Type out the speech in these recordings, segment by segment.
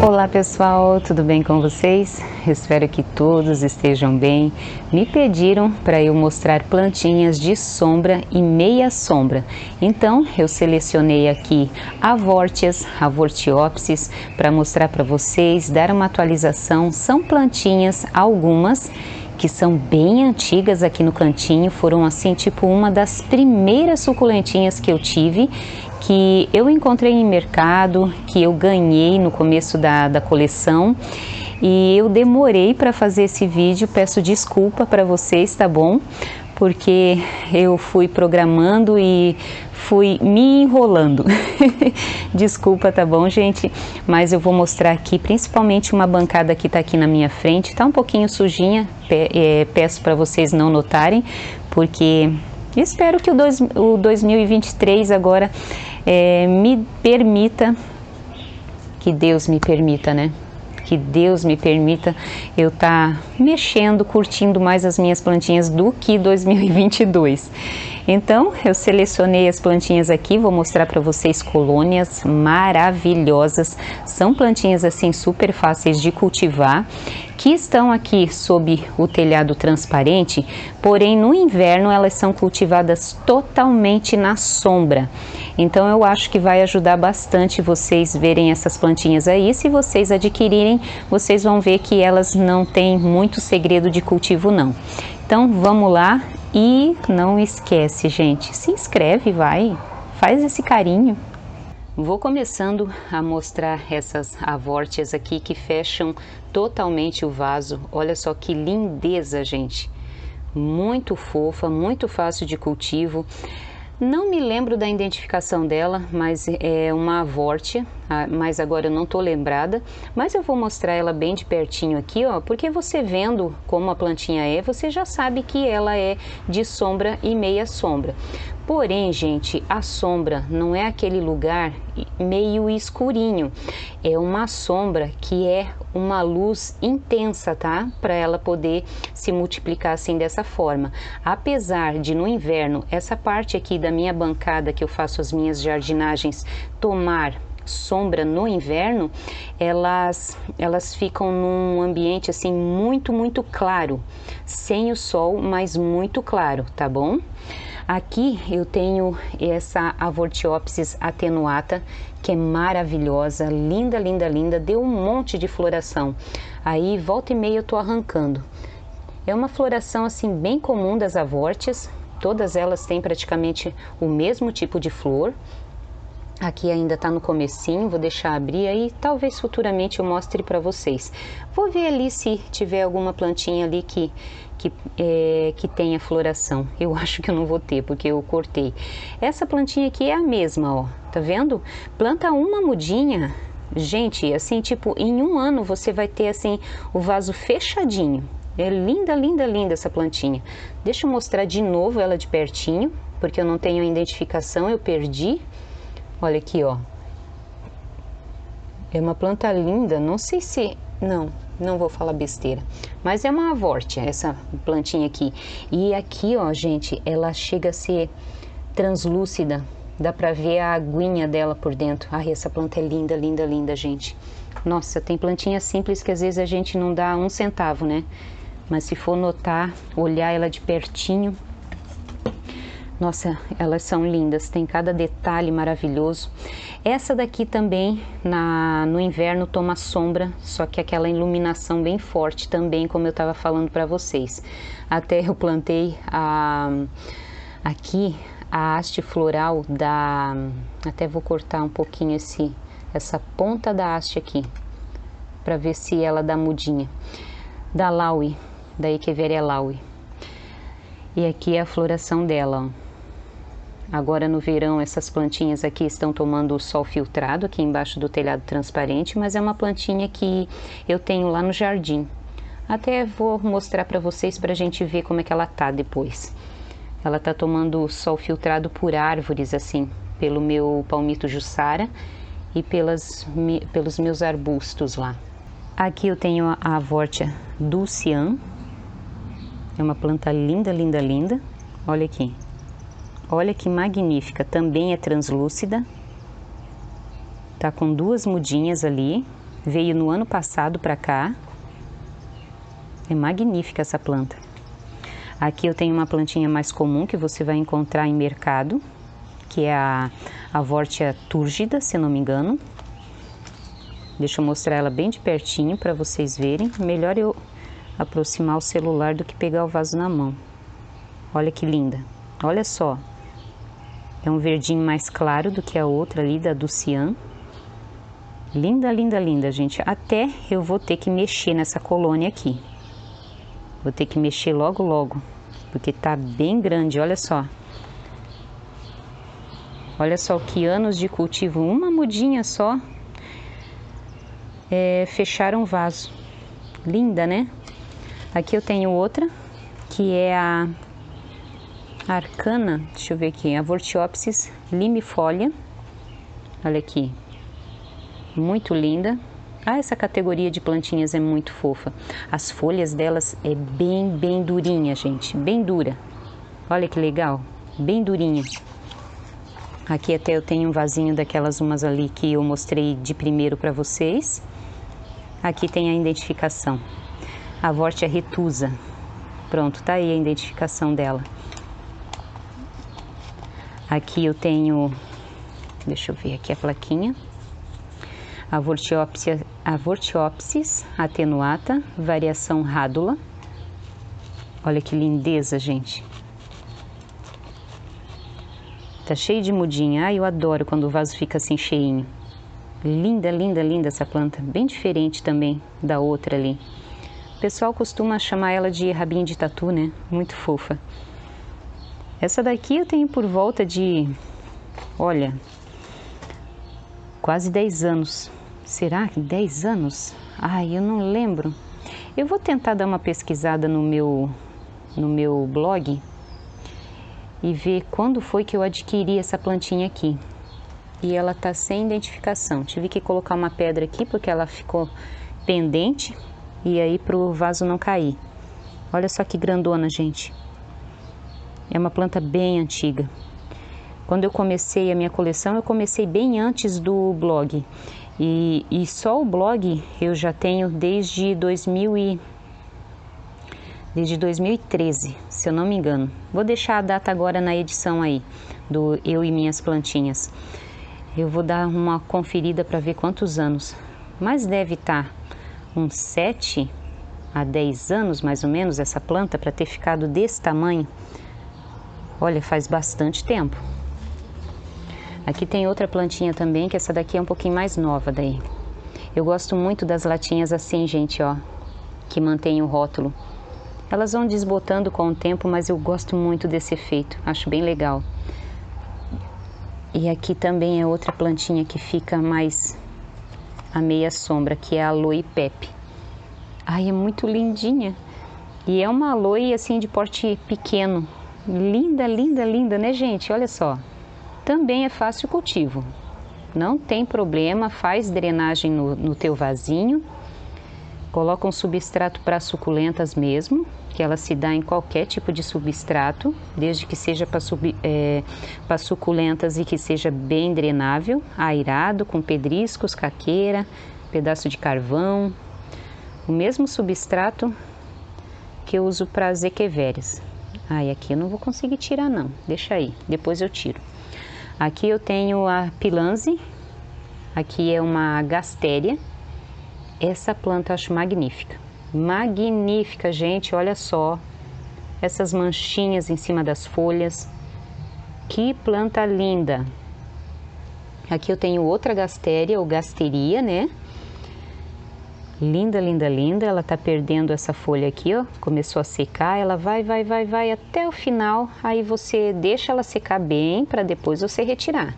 Olá pessoal, tudo bem com vocês? Espero que todos estejam bem. Me pediram para eu mostrar plantinhas de sombra e meia sombra. Então eu selecionei aqui Avortias, Avortiopsis para mostrar para vocês, dar uma atualização. São plantinhas, algumas que são bem antigas aqui no cantinho, foram assim tipo uma das primeiras suculentinhas que eu tive, que eu encontrei em mercado, que eu ganhei no começo da coleção, e eu demorei para fazer esse vídeo, peço desculpa para vocês, tá bom? Porque eu fui programando e fui me enrolando. Desculpa, tá bom, gente? Mas eu vou mostrar aqui, principalmente uma bancada que tá aqui na minha frente, tá um pouquinho sujinha, peço para vocês não notarem, porque espero que o 2023 agora me permita, que Deus me permita, né? Que Deus me permita eu estar mexendo, curtindo mais as minhas plantinhas do que 2022. Então, eu selecionei as plantinhas aqui, vou mostrar para vocês colônias maravilhosas. São plantinhas assim super fáceis de cultivar, que estão aqui sob o telhado transparente, porém no inverno elas são cultivadas totalmente na sombra. Então eu acho que vai ajudar bastante vocês verem essas plantinhas aí. Se vocês adquirirem, vocês vão ver que elas não têm muito segredo de cultivo não. Então vamos lá e não esquece, gente, se inscreve, faz esse carinho. Vou começando a mostrar essas Avortias aqui que fecham totalmente o vaso. Olha só que lindeza, gente. Muito fofa, muito fácil de cultivo. Não me lembro da identificação dela, mas é uma Avortia, mas agora eu não tô lembrada. Mas eu vou mostrar ela bem de pertinho aqui, ó, porque você vendo como a plantinha você já sabe que ela é de sombra e meia sombra. Porém, gente, a sombra não é aquele lugar meio escurinho, é uma sombra que é uma luz intensa, tá? Para ela poder se multiplicar assim dessa forma. Apesar de no inverno, essa parte aqui da minha bancada que eu faço as minhas jardinagens tomar sombra no inverno, elas ficam num ambiente assim muito claro, sem o sol, mas muito claro, tá bom? Aqui eu tenho essa Avortiopsis attenuata, que é maravilhosa, linda, linda, linda, deu um monte de floração. Aí volta e meia eu tô arrancando. É uma floração assim bem comum das Avortias, todas elas têm praticamente o mesmo tipo de flor. Aqui ainda tá no comecinho, vou deixar abrir aí, talvez futuramente eu mostre para vocês. Vou ver ali se tiver alguma plantinha ali que tenha floração. Eu acho que eu não vou ter, porque eu cortei. Essa plantinha aqui é a mesma, ó, tá vendo? Planta uma mudinha, gente, assim, tipo, em um ano você vai ter assim o vaso fechadinho. É linda, linda, linda essa plantinha. Deixa eu mostrar de novo ela de pertinho, porque eu não tenho a identificação, eu perdi. Olha aqui, ó. É uma planta linda, não sei se... Não vou falar besteira. Mas é uma Avortia, essa plantinha aqui. E aqui, ó, gente, ela chega a ser translúcida. Dá pra ver a aguinha dela por dentro. Ai, essa planta é linda, linda, linda, gente. Nossa, tem plantinha simples que às vezes a gente não dá um centavo, né? Mas se for notar, olhar ela de pertinho... Nossa, elas são lindas, tem cada detalhe maravilhoso. Essa daqui também, no inverno, toma sombra, só que aquela iluminação bem forte também, como eu estava falando para vocês. Até eu plantei aqui a haste floral até vou cortar um pouquinho essa ponta da haste aqui, para ver se ela dá mudinha. Da Laui, da Echeveria Laui. E aqui é a floração dela, ó. Agora no verão essas plantinhas aqui estão tomando o sol filtrado aqui embaixo do telhado transparente, mas é uma plantinha que eu tenho lá no jardim. Até vou mostrar para vocês para a gente ver como é que ela tá depois. Ela tá tomando o sol filtrado por árvores assim, pelo meu palmito jussara e pelos meus arbustos lá. Aqui eu tenho a Avortia Dulcian. É uma planta linda, linda, linda. Olha aqui. Olha que magnífica, também é translúcida. Tá com duas mudinhas ali, veio no ano passado para cá. É magnífica essa planta. Aqui eu tenho uma plantinha mais comum que você vai encontrar em mercado, que é a Vortia túrgida, se não me engano. Deixa eu mostrar ela bem de pertinho para vocês verem. Melhor eu aproximar o celular do que pegar o vaso na mão. Olha que linda. Olha só. É um verdinho mais claro do que a outra ali, da Dulciane. Linda, linda, linda, gente. Até eu vou ter que mexer nessa colônia aqui. Vou ter que mexer logo, logo. Porque tá bem grande, olha só. Olha só que anos de cultivo. Uma mudinha só. Fecharam o vaso. Linda, né? Aqui eu tenho outra, que é a Arcana, deixa eu ver aqui, a Vortiopsis limifolia. Olha aqui, muito linda. Essa categoria de plantinhas é muito fofa. As folhas delas é bem durinha, gente, bem dura. Olha que legal, bem durinha. Aqui até eu tenho um vasinho daquelas umas ali que eu mostrei de primeiro para vocês. Aqui tem a identificação. A Vortia retusa. Pronto, tá aí a identificação dela. Aqui eu tenho, deixa eu ver aqui a plaquinha. A Vortiopsis atenuata, variação rádula. Olha que lindeza, gente. Tá cheio de mudinha. Ai, eu adoro quando o vaso fica assim cheinho. Linda, linda, linda essa planta. Bem diferente também da outra ali. O pessoal costuma chamar ela de rabinho de tatu, né? Muito fofa. Essa daqui eu tenho por volta de, olha, quase 10 anos. Será que 10 anos? Ai, eu não lembro. Eu vou tentar dar uma pesquisada no meu blog e ver quando foi que eu adquiri essa plantinha aqui. E ela tá sem identificação. Tive que colocar uma pedra aqui porque ela ficou pendente e aí pro vaso não cair. Olha só que grandona, gente. É uma planta bem antiga. Quando eu comecei a minha coleção, eu comecei bem antes do blog. E só o blog eu já tenho desde 2013, se eu não me engano. Vou deixar a data agora na edição aí, do Eu e Minhas Plantinhas. Eu vou dar uma conferida para ver quantos anos. Mas deve estar uns 7 a 10 anos, mais ou menos, essa planta, para ter ficado desse tamanho. Olha, faz bastante tempo. Aqui tem outra plantinha também, que essa daqui é um pouquinho mais nova daí. Eu gosto muito das latinhas assim, gente, ó, que mantém o rótulo. Elas vão desbotando com o tempo, mas eu gosto muito desse efeito, acho bem legal. E aqui também é outra plantinha que fica mais a meia sombra, que é a Aloe Pepe. Ai, é muito lindinha. E é uma aloe assim de porte pequeno. Linda, linda, linda, né, gente? Olha só. Também é fácil cultivo. Não tem problema, faz drenagem no teu vasinho. Coloca um substrato para suculentas mesmo, que ela se dá em qualquer tipo de substrato, desde que seja para suculentas e que seja bem drenável, airado, com pedriscos, caqueira, pedaço de carvão. O mesmo substrato que eu uso para as echeveras. Ai, aqui eu não vou conseguir tirar não, deixa aí, depois eu tiro. Aqui eu tenho a Pilanzi, aqui é uma Gastéria. Essa planta eu acho magnífica. Magnífica, gente, olha só. Essas manchinhas em cima das folhas. Que planta linda. Aqui eu tenho outra Gastéria, ou Gasteria, né? Linda, linda, linda. Ela tá perdendo essa folha aqui, ó. Começou a secar, ela vai até o final. Aí você deixa ela secar bem para depois você retirar.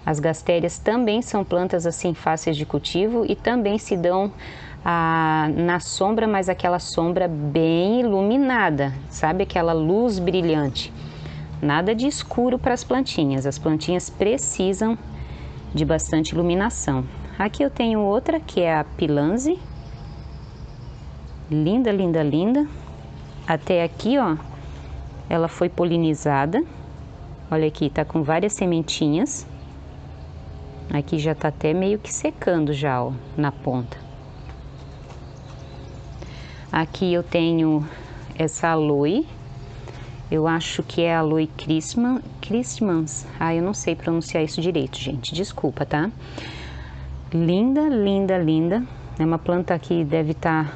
As Gastérias também são plantas assim fáceis de cultivo e também se dão na sombra, mas aquela sombra bem iluminada, sabe? Aquela luz brilhante. Nada de escuro para as plantinhas precisam de bastante iluminação. Aqui eu tenho outra que é a Pilanzi. Linda, linda, linda. Até aqui, ó, ela foi polinizada. Olha aqui, tá com várias sementinhas. Aqui já tá até meio que secando já, ó, na ponta. Aqui eu tenho essa aloe. Eu acho que é aloe Christmas. Ah, eu não sei pronunciar isso direito, gente. Desculpa, tá? Linda, linda, linda. É uma planta que deve estar,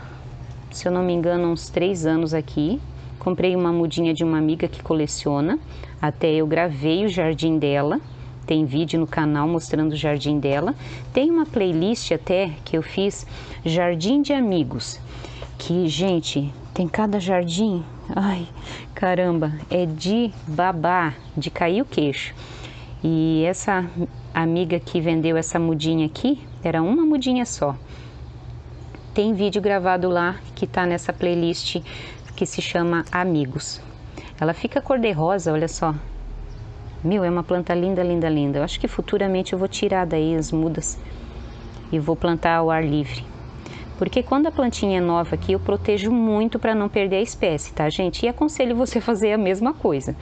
se eu não me engano, uns 3 anos aqui. Comprei uma mudinha de uma amiga que coleciona. Até eu gravei o jardim dela. Tem vídeo no canal mostrando o jardim dela. Tem uma playlist até que eu fiz, Jardim de Amigos. Que, gente, tem cada jardim. Ai, caramba, é de babar, de cair o queixo. E essa amiga que vendeu essa mudinha aqui, era uma mudinha só. Tem vídeo gravado lá que tá nessa playlist que se chama Amigos. Ela fica cor-de-rosa, olha só. Meu, é uma planta linda, linda, linda. Eu acho que futuramente eu vou tirar daí as mudas e vou plantar ao ar livre. Porque quando a plantinha é nova aqui, eu protejo muito para não perder a espécie, tá, gente? E aconselho você a fazer a mesma coisa.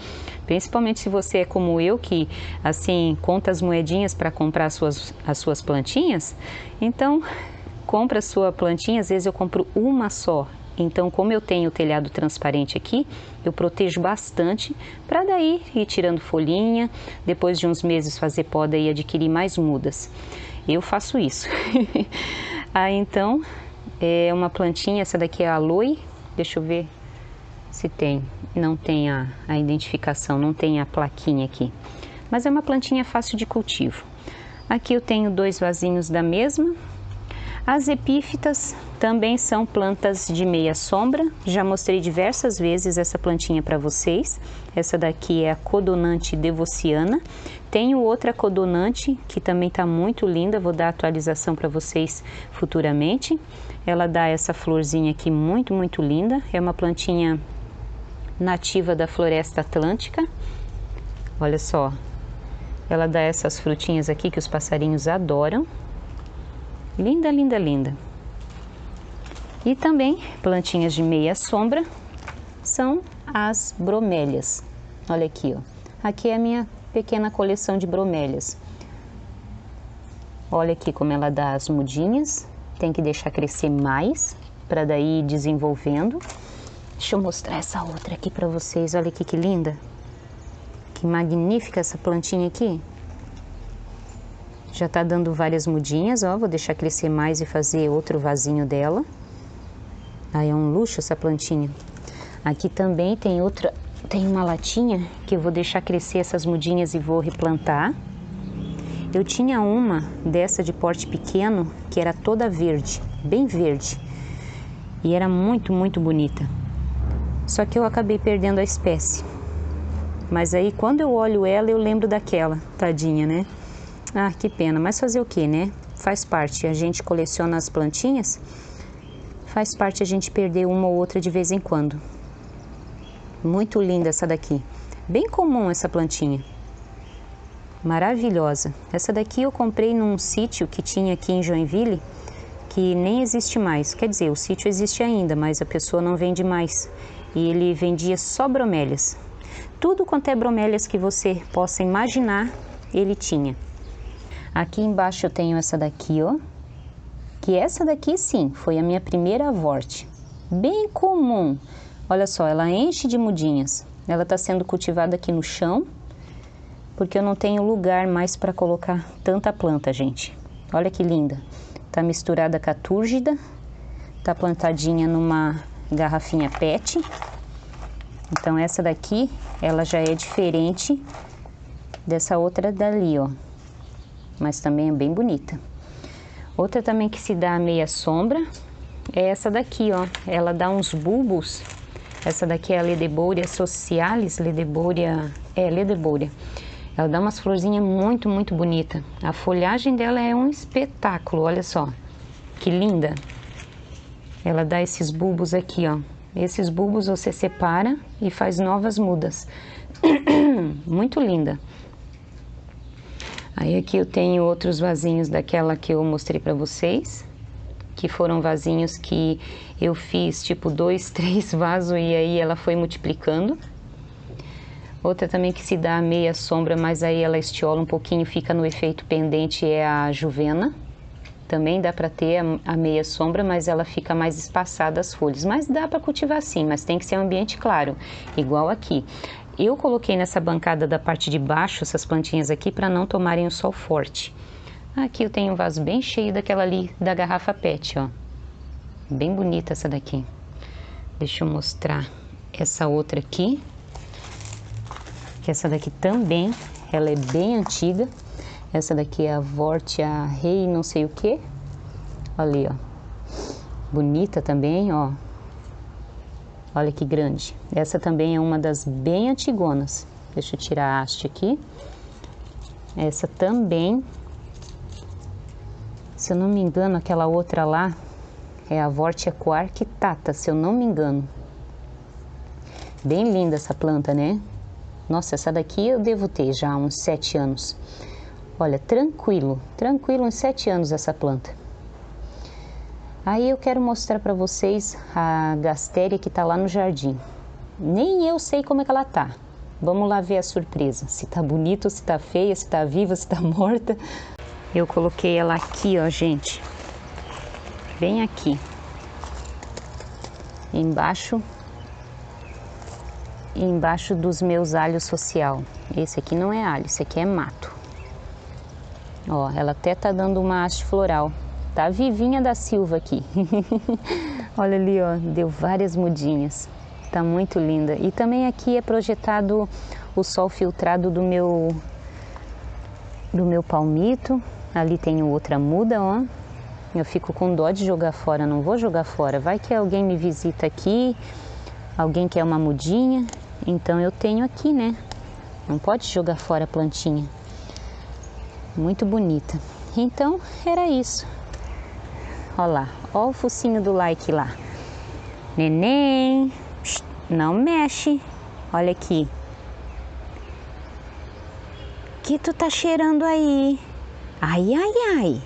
Principalmente se você é como eu, que, assim, conta as moedinhas para comprar as suas plantinhas. Então, compra a sua plantinha, às vezes eu compro uma só. Então, como eu tenho o telhado transparente aqui, eu protejo bastante para daí ir tirando folhinha, depois de uns meses fazer poda e adquirir mais mudas. Eu faço isso. Aí, então, é uma plantinha, essa daqui é a aloe, deixa eu ver se tem, não tem a identificação, não tem a plaquinha aqui. Mas é uma plantinha fácil de cultivo. Aqui eu tenho 2 vasinhos da mesma. As epífitas também são plantas de meia sombra, já mostrei diversas vezes essa plantinha para vocês. Essa daqui é a Codonante devociana. Tenho outra Codonante que também está muito linda, vou dar atualização para vocês futuramente. Ela dá essa florzinha aqui muito, muito linda, é uma plantinha nativa da floresta atlântica. Olha só, ela dá essas frutinhas aqui que os passarinhos adoram. Linda, linda, linda. E também plantinhas de meia sombra são as bromélias. Olha aqui, ó. Aqui é a minha pequena coleção de bromélias. Olha aqui como ela dá as mudinhas. Tem que deixar crescer mais para daí ir desenvolvendo. Deixa eu mostrar essa outra aqui para vocês. Olha aqui que linda. Que magnífica essa plantinha aqui. Já tá dando várias mudinhas, ó, vou deixar crescer mais e fazer outro vasinho dela. Aí é um luxo essa plantinha. Aqui também tem outra, tem uma latinha que eu vou deixar crescer essas mudinhas e vou replantar. Eu tinha uma dessa de porte pequeno que era toda verde, bem verde. E era muito, muito bonita. Só que eu acabei perdendo a espécie. Mas aí quando eu olho ela, eu lembro daquela, tadinha, né? Ah, que pena, mas fazer o que, né? Faz parte, a gente coleciona as plantinhas, faz parte a gente perder uma ou outra de vez em quando. Muito linda essa daqui, bem comum essa plantinha, maravilhosa. Essa daqui eu comprei num sítio que tinha aqui em Joinville, que nem existe mais, quer dizer, o sítio existe ainda, mas a pessoa não vende mais. E ele vendia só bromélias. Tudo quanto é bromélias que você possa imaginar, ele tinha. Aqui embaixo eu tenho essa daqui, ó. Que essa daqui sim, foi a minha primeira avorte. Bem comum. Olha só, ela enche de mudinhas. Ela está sendo cultivada aqui no chão, porque eu não tenho lugar mais para colocar tanta planta, gente. Olha que linda. Tá misturada com a túrgida. Tá plantadinha numa garrafinha PET. Então essa daqui, ela já é diferente dessa outra dali, ó. Mas também é bem bonita. Outra também que se dá a meia sombra é essa daqui, ó. Ela dá uns bulbos. Essa daqui é a Ledebouria socialis, Ledebouria, Ledebouria. Ela dá umas florzinhas muito, muito bonita. A folhagem dela é um espetáculo, olha só. Que linda. Ela dá esses bulbos aqui, ó. Esses bulbos você separa e faz novas mudas. Muito linda. Aí aqui eu tenho outros vasinhos daquela que eu mostrei pra vocês, que foram vasinhos que eu fiz tipo 2, 3 vasos e aí ela foi multiplicando. Outra também que se dá a meia sombra, mas aí ela estiola um pouquinho, fica no efeito pendente, é a Juvena. Também dá para ter a meia sombra, mas ela fica mais espaçada as folhas. Mas dá para cultivar sim, mas tem que ser um ambiente claro, igual aqui. Eu coloquei nessa bancada da parte de baixo essas plantinhas aqui para não tomarem o sol forte. Aqui eu tenho um vaso bem cheio daquela ali da garrafa PET, ó. Bem bonita essa daqui. Deixa eu mostrar essa outra aqui. Que essa daqui também, ela é bem antiga. Essa daqui é a Vortia Rei não sei o que. Ali, ó. Bonita também, ó. Olha que grande. Essa também é uma das bem antigonas. Deixa eu tirar a haste aqui. Essa também, se eu não me engano, aquela outra lá é a Vortia Quarkitata, se eu não me engano. Bem linda essa planta, né? Nossa, essa daqui eu devo ter já há uns 7 anos. Olha, tranquilo uns 7 anos essa planta. Aí eu quero mostrar para vocês a Gastéria que tá lá no jardim. Nem eu sei como é que ela tá. Vamos lá ver a surpresa. Se tá bonita, se tá feia, se tá viva, se tá morta. Eu coloquei ela aqui, ó, gente. Bem aqui. Embaixo dos meus alhos social. Esse aqui não é alho, esse aqui é mato. Ó, ela até tá dando uma haste floral. Tá vivinha da Silva aqui. Olha ali, ó, deu várias mudinhas. Tá muito linda. E também aqui é projetado o sol filtrado do meu palmito. Ali tem outra muda, ó. Eu fico com dó de jogar fora, não vou jogar fora. Vai que alguém me visita aqui, alguém quer uma mudinha. Então eu tenho aqui, né? Não pode jogar fora a plantinha. Muito bonita. Então, era isso. Olha lá, ó o focinho do like lá. Neném, não mexe. Olha aqui. Que tu tá cheirando aí? Ai, ai, ai.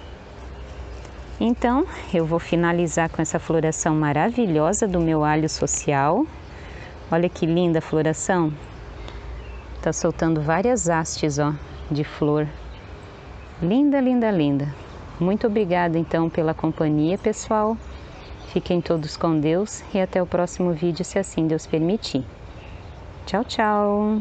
Então, eu vou finalizar com essa floração maravilhosa do meu alho social. Olha que linda a floração. Tá soltando várias hastes, ó, de flor. Linda, linda, linda. Muito obrigada, então, pela companhia, pessoal. Fiquem todos com Deus e até o próximo vídeo, se assim Deus permitir. Tchau, tchau!